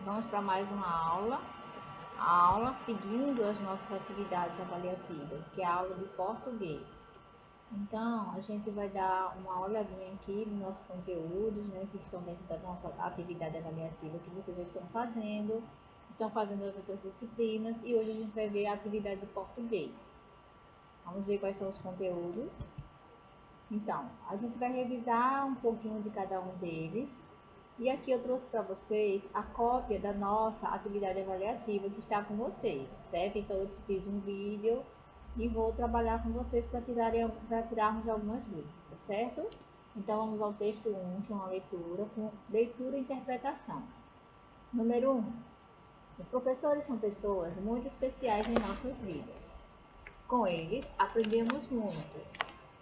Vamos para mais uma aula seguindo as nossas atividades avaliativas, que é a aula de português. Então, a gente vai dar uma olhadinha aqui nos nossos conteúdos, né, que estão dentro da nossa atividade avaliativa, que vocês já estão fazendo as outras disciplinas, e hoje a gente vai ver a atividade de português. Vamos ver quais são os conteúdos. Então, a gente vai revisar um pouquinho de cada um deles. E aqui eu trouxe para vocês a cópia da nossa atividade avaliativa que está com vocês, certo? Então eu fiz um vídeo e vou trabalhar com vocês para tirarmos algumas dúvidas, certo? Então vamos ao texto 1, que é uma leitura, com leitura e interpretação. Número 1. Os professores são pessoas muito especiais em nossas vidas. Com eles, aprendemos muito.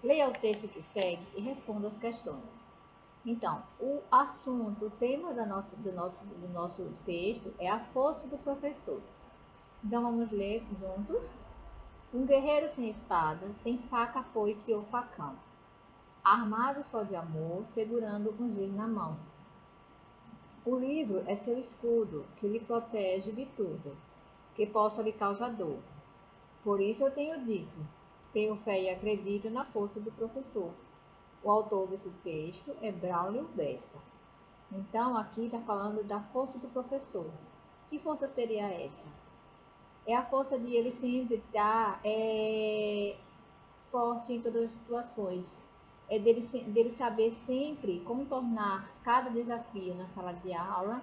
Leia o texto que segue e responda as questões. Então, o assunto, o tema do nosso texto é a força do professor. Então, vamos ler juntos. Um guerreiro sem espada, sem faca, foice ou facão, armado só de amor, segurando um giz na mão. O livro é seu escudo, que lhe protege de tudo, que possa lhe causar dor. Por isso eu tenho dito, tenho fé e acredito na força do professor. O autor desse texto é Braulio Bessa. Então, aqui está falando da força do professor. Que força seria essa? É a força de ele sempre estar forte em todas as situações. É dele saber sempre contornar cada desafio na sala de aula,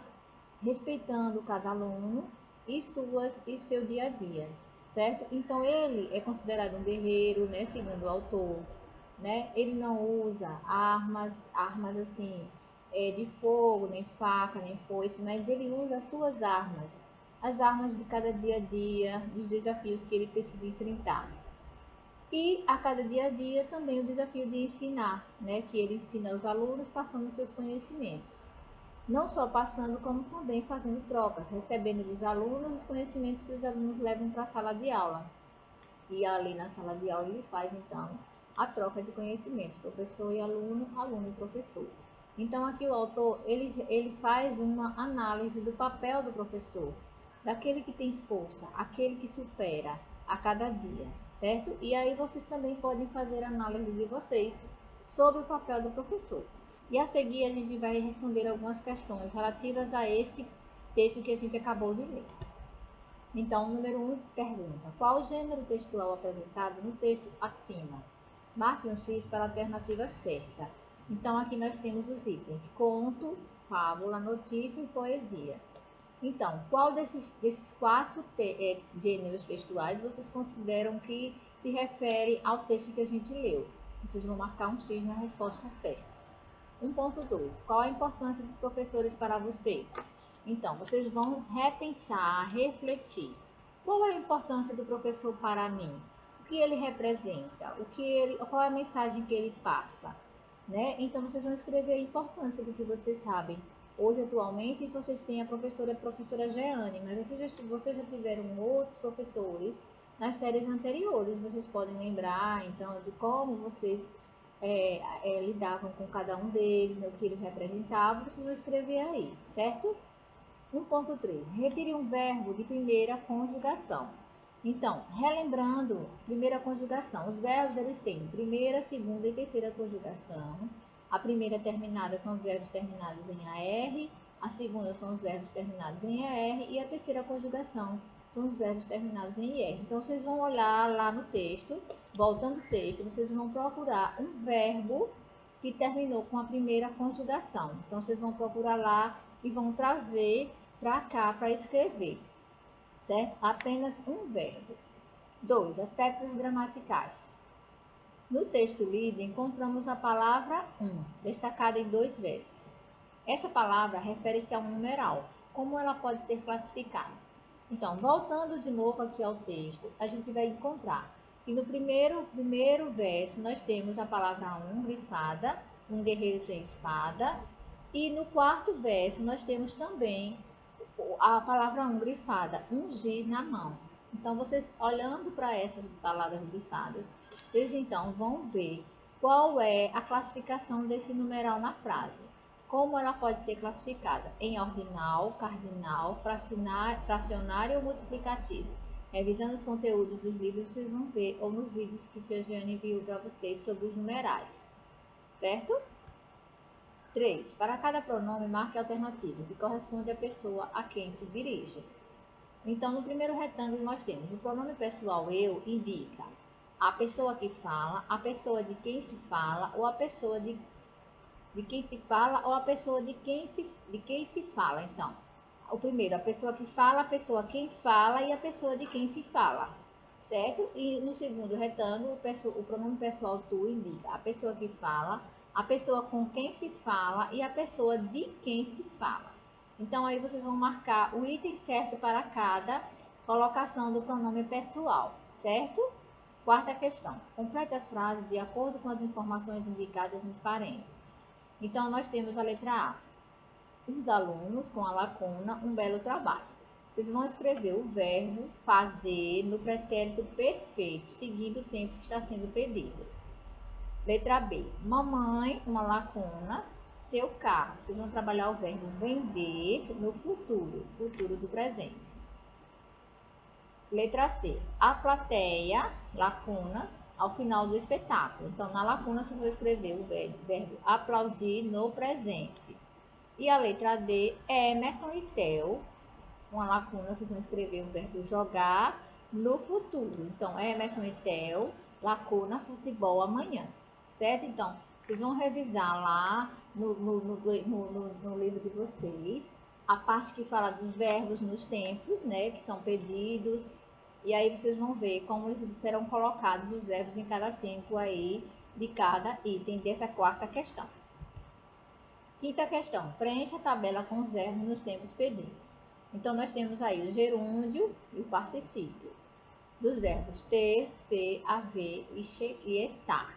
respeitando cada aluno e seu dia a dia, certo? Então, ele é considerado um guerreiro, né, segundo o autor. Né? Ele não usa armas assim, de fogo, nem faca, nem foice, mas ele usa as suas armas, as armas de cada dia a dia, dos desafios que ele precisa enfrentar. E a cada dia a dia também o desafio de ensinar, né? Que ele ensina aos alunos passando seus conhecimentos. Não só passando, como também fazendo trocas, recebendo dos alunos os conhecimentos que os alunos levam para a sala de aula. E ali na sala de aula ele faz, então, a troca de conhecimentos, professor e aluno, aluno e professor. Então, aqui o autor, ele faz uma análise do papel do professor, daquele que tem força, aquele que supera a cada dia, certo? E aí vocês também podem fazer a análise de vocês sobre o papel do professor. E a seguir a gente vai responder algumas questões relativas a esse texto que a gente acabou de ler. Então, número 1 pergunta: qual o gênero textual apresentado no texto acima? Marque um X para a alternativa certa. Então, aqui nós temos os itens: conto, fábula, notícia e poesia. Então, qual desses quatro gêneros textuais vocês consideram que se refere ao texto que a gente leu? Vocês vão marcar um X na resposta certa. 1.2. Qual a importância dos professores para você? Então, vocês vão repensar, refletir. Qual é a importância do professor para mim? O que ele representa? Qual é a mensagem que ele passa? Né? Então, vocês vão escrever a importância do que vocês sabem. Hoje, atualmente, vocês têm a professora Jeane, mas vocês já tiveram outros professores nas séries anteriores. Vocês podem lembrar, então, de como vocês lidavam com cada um deles, né, o que eles representavam. Vocês vão escrever aí, certo? 1.3. Retire um verbo de primeira conjugação. Então, relembrando, primeira conjugação. Os verbos, eles têm primeira, segunda e terceira conjugação. A primeira terminada são os verbos terminados em AR, a segunda são os verbos terminados em ER e a terceira conjugação são os verbos terminados em IR. Então, vocês vão olhar lá no texto, voltando o texto, vocês vão procurar um verbo que terminou com a primeira conjugação. Então, vocês vão procurar lá e vão trazer para cá para escrever, certo? Apenas um verbo. 2. Aspectos gramaticais. No texto lido, encontramos a palavra destacada em 2 versos. Essa palavra refere-se a um numeral. Como ela pode ser classificada? Então, voltando de novo aqui ao texto, a gente vai encontrar que no primeiro verso nós temos a palavra grifada, um guerreiro sem espada, e no quarto verso nós temos também a palavra grifada, um giz na mão. Então, vocês olhando para essas palavras grifadas, vocês então vão ver qual é a classificação desse numeral na frase. Como ela pode ser classificada? Em ordinal, cardinal, fracionário ou multiplicativo? Revisando os conteúdos dos livros, vocês vão ver, ou nos vídeos que a tia Jane enviou para vocês sobre os numerais. Certo? 3. Para cada pronome, marque a alternativa, que corresponde à pessoa a quem se dirige. Então, no primeiro retângulo, nós temos o pronome pessoal eu, indica a pessoa que fala, a pessoa de quem se fala, ou a pessoa de quem se fala, ou a pessoa de quem se fala. Então, o primeiro, a pessoa que fala, a pessoa quem fala e a pessoa de quem se fala. Certo? E no segundo retângulo, o pronome pessoal tu indica a pessoa que fala, a pessoa com quem se fala e a pessoa de quem se fala. Então, aí vocês vão marcar o item certo para cada colocação do pronome pessoal, certo? Quarta questão. Complete as frases de acordo com as informações indicadas nos parênteses. Então, nós temos a letra A. Os alunos, com a lacuna, um belo trabalho. Vocês vão escrever o verbo fazer no pretérito perfeito, seguindo o tempo que está sendo pedido. Letra B. Mamãe, uma lacuna, seu carro. Vocês vão trabalhar o verbo vender no futuro do presente. Letra C. A plateia, lacuna, ao final do espetáculo. Então, na lacuna, vocês vão escrever o verbo aplaudir no presente. E a letra D. Emerson e Theo, uma lacuna, vocês vão escrever o verbo jogar no futuro. Então, Emerson e Theo, lacuna, futebol amanhã. Certo? Então, vocês vão revisar lá no livro de vocês a parte que fala dos verbos nos tempos, né? Que são pedidos. E aí vocês vão ver como serão colocados os verbos em cada tempo aí de cada item dessa quarta questão. Quinta questão. Preencha a tabela com os verbos nos tempos pedidos. Então, nós temos aí o gerúndio e o particípio dos verbos ter, ser, haver e estar.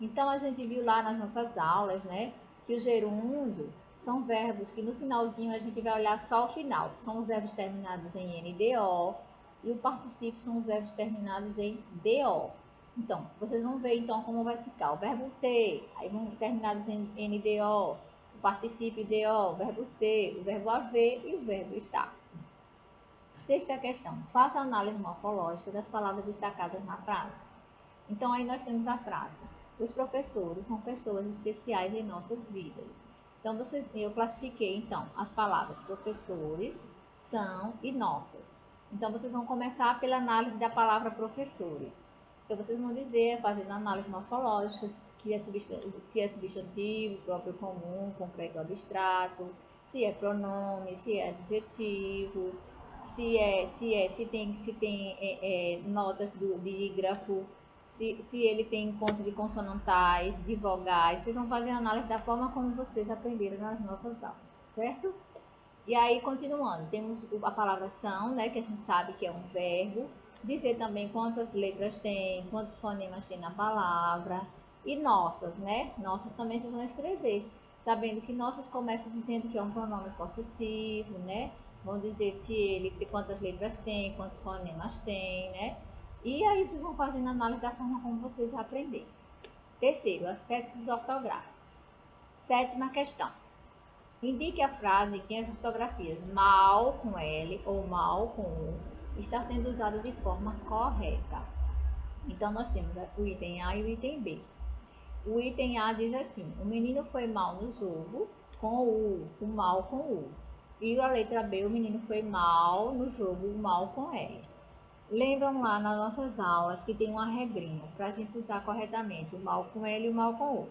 Então, a gente viu lá nas nossas aulas, né, que o gerúndio são verbos que no finalzinho a gente vai olhar só o final. São os verbos terminados em NDO e o particípio são os verbos terminados em DO. Então, vocês vão ver então como vai ficar. O verbo ter, aí vão terminados em NDO, o particípio DO, o verbo ser, o verbo haver e o verbo estar. Sexta questão. Faça a análise morfológica das palavras destacadas na frase. Então, aí nós temos a frase. Os professores são pessoas especiais em nossas vidas. Então, eu classifiquei, então, as palavras professores, são e nossas. Então, vocês vão começar pela análise da palavra professores. Então, vocês vão dizer, fazendo análise morfológica, se é substantivo, próprio comum, concreto ou abstrato, se é pronome, se é adjetivo, se tem notas do dígrafo, se ele tem encontro de consonantais, de vogais. Vocês vão fazer a análise da forma como vocês aprenderam nas nossas aulas, certo? E aí, continuando, temos a palavra são, né, que a gente sabe que é um verbo. Dizer também quantas letras tem, quantos fonemas tem na palavra. E nossas, né? Nossas também vocês vão escrever, sabendo que nossas começa dizendo que é um pronome possessivo, né? Vão dizer se ele quantas letras tem, quantos fonemas tem, né? E aí vocês vão fazendo análise da forma como vocês já aprenderam. Terceiro, aspectos ortográficos. Sétima questão. Indique a frase em que as ortografias mal com L ou mal com U está sendo usada de forma correta. Então, nós temos o item A e o item B. O item A diz assim: o menino foi mal no jogo com o mal com U. E a letra B, o menino foi mal no jogo, o mal com L. Lembram lá nas nossas aulas que tem uma regrinha para a gente usar corretamente o mal com L e o mal com U.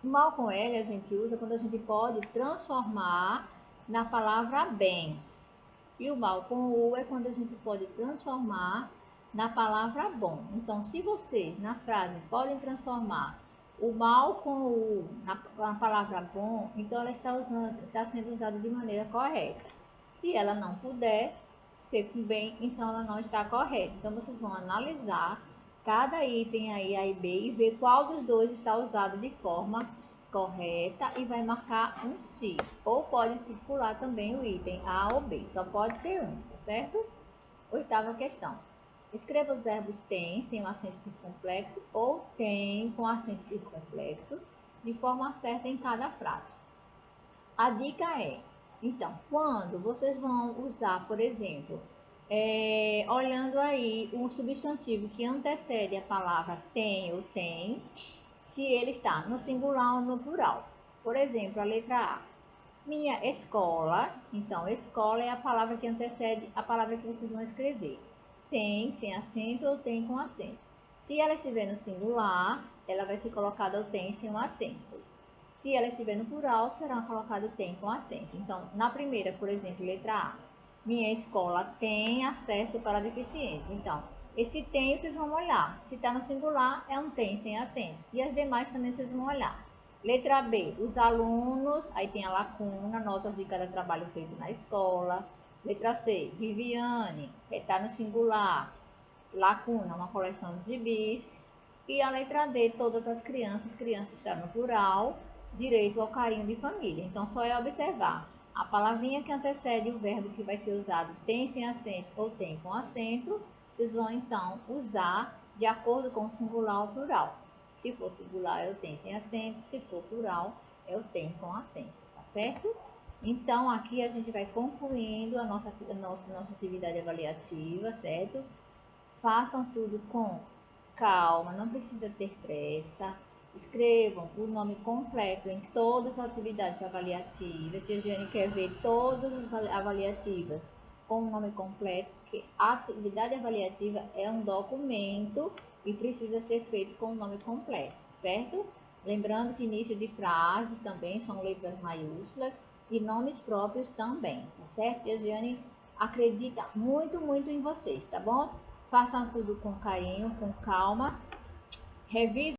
O mal com L a gente usa quando a gente pode transformar na palavra bem. E o mal com U é quando a gente pode transformar na palavra bom. Então, se vocês na frase podem transformar o mal com U na palavra bom, então ela está sendo usada de maneira correta. Se ela não puder ser com bem, então ela não está correta. Então, vocês vão analisar cada item aí, A e B, e ver qual dos dois está usado de forma correta e vai marcar um X. Ou pode circular também o item A ou B, só pode ser um, certo? Oitava questão. Escreva os verbos tem sem o acento circunflexo ou tem com acento circunflexo de forma certa em cada frase. A dica é, então, quando vocês vão usar, por exemplo, olhando aí o substantivo que antecede a palavra tem ou tem, se ele está no singular ou no plural. Por exemplo, a letra A. Minha escola. Então, escola é a palavra que antecede a palavra que vocês vão escrever. Tem sem acento ou tem com acento. Se ela estiver no singular, ela vai ser colocada o tem sem um acento. Se ela estiver no plural, será colocado tem com acento. Então, na primeira, por exemplo, letra A. Minha escola tem acesso para deficientes. Então, esse tem vocês vão olhar. Se está no singular, é um tem sem acento. E as demais também vocês vão olhar. Letra B, os alunos, aí tem a lacuna, notas de cada trabalho feito na escola. Letra C, Viviane, está no singular, lacuna, uma coleção de gibis. E a letra D, todas as crianças, criança está no plural, direito ao carinho de família. Então, só é observar. A palavrinha que antecede o verbo que vai ser usado tem sem acento ou tem com acento, vocês vão então usar de acordo com o singular ou plural. Se for singular, eu tenho sem acento. Se for plural, eu tenho com acento, tá certo? Então, aqui a gente vai concluindo a nossa atividade avaliativa, certo? Façam tudo com calma, não precisa ter pressa. Escrevam o nome completo em todas as atividades avaliativas. A Giane quer ver todas as avaliativas com o nome completo, porque a atividade avaliativa é um documento e precisa ser feito com o nome completo, certo? Lembrando que início de frase também são letras maiúsculas e nomes próprios também, tá certo? E a Giane acredita muito, muito em vocês, tá bom? Façam tudo com carinho, com calma. Revise